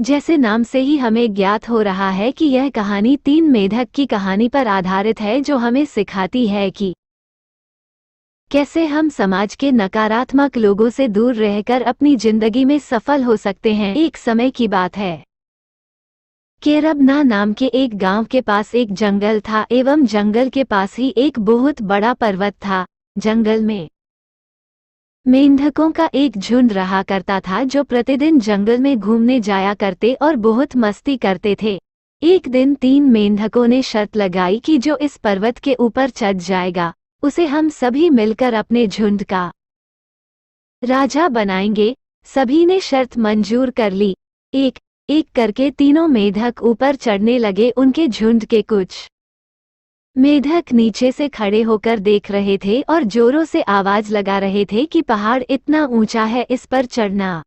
जैसे नाम से ही हमें ज्ञात हो रहा है कि यह कहानी 3 मेढक की कहानी पर आधारित है, जो हमें सिखाती है कि कैसे हम समाज के नकारात्मक लोगों से दूर रहकर अपनी जिंदगी में सफल हो सकते हैं। एक समय की बात है, केरबना नाम के एक गांव के पास एक जंगल था एवं जंगल के पास ही एक बहुत बड़ा पर्वत था। जंगल में मेंढकों का एक झुंड रहा करता था, जो प्रतिदिन जंगल में घूमने जाया करते और बहुत मस्ती करते थे। एक दिन 3 मेंढकों ने शर्त लगाई कि जो इस पर्वत के ऊपर चढ़ जाएगा, उसे हम सभी मिलकर अपने झुंड का राजा बनाएंगे। सभी ने शर्त मंजूर कर ली। एक एक करके तीनों मेढक ऊपर चढ़ने लगे। उनके झुंड के कुछ मेढक नीचे से खड़े होकर देख रहे थे और जोरों से आवाज लगा रहे थे कि पहाड़ इतना ऊंचा है, इस पर चढ़ना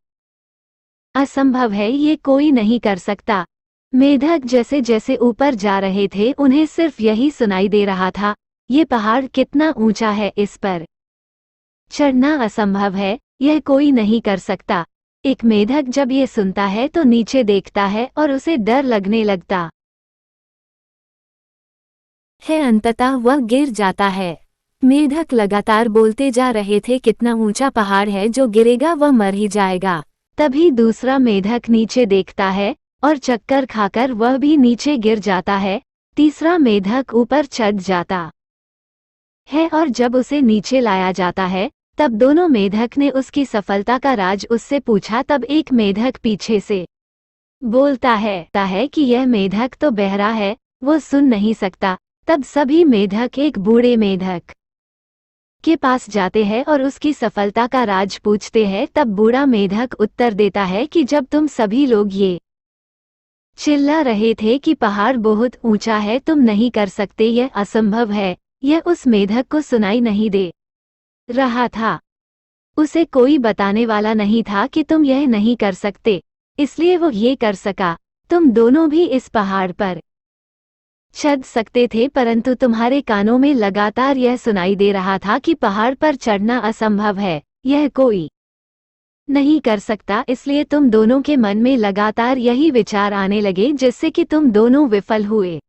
असंभव है, ये कोई नहीं कर सकता। मेढक जैसे जैसे ऊपर जा रहे थे, उन्हें सिर्फ यही सुनाई दे रहा था, ये पहाड़ कितना ऊंचा है, इस पर चढ़ना असंभव है, यह कोई नहीं कर सकता। एक मेढक जब ये सुनता है तो नीचे देखता है और उसे डर लगने लगता है। अंततः वह गिर जाता है। मेढक लगातार बोलते जा रहे थे, कितना ऊंचा पहाड़ है, जो गिरेगा वह मर ही जाएगा। तभी दूसरा मेढक नीचे देखता है और चक्कर खाकर वह भी नीचे गिर जाता है। तीसरा मेढक ऊपर चढ़ जाता है और जब उसे नीचे लाया जाता है, तब दोनों मेढक ने उसकी सफलता का राज उससे पूछा। तब एक मेढक पीछे से बोलता है कि यह मेढक तो बहरा है, वो सुन नहीं सकता। तब सभी मेढक एक बूढ़े मेढक के पास जाते हैं और उसकी सफलता का राज पूछते हैं। तब बूढ़ा मेढक उत्तर देता है कि जब तुम सभी लोग ये चिल्ला रहे थे कि पहाड़ बहुत ऊंचा है, तुम नहीं कर सकते, यह असंभव है, यह उस मेढक को सुनाई नहीं दे रहा था। उसे कोई बताने वाला नहीं था कि तुम यह नहीं कर सकते, इसलिए वो ये कर सका। तुम दोनों भी इस पहाड़ पर चढ़ सकते थे, परंतु तुम्हारे कानों में लगातार यह सुनाई दे रहा था कि पहाड़ पर चढ़ना असंभव है, यह कोई नहीं कर सकता। इसलिए तुम दोनों के मन में लगातार यही विचार आने लगे, जिससे कि तुम दोनों विफल हुए।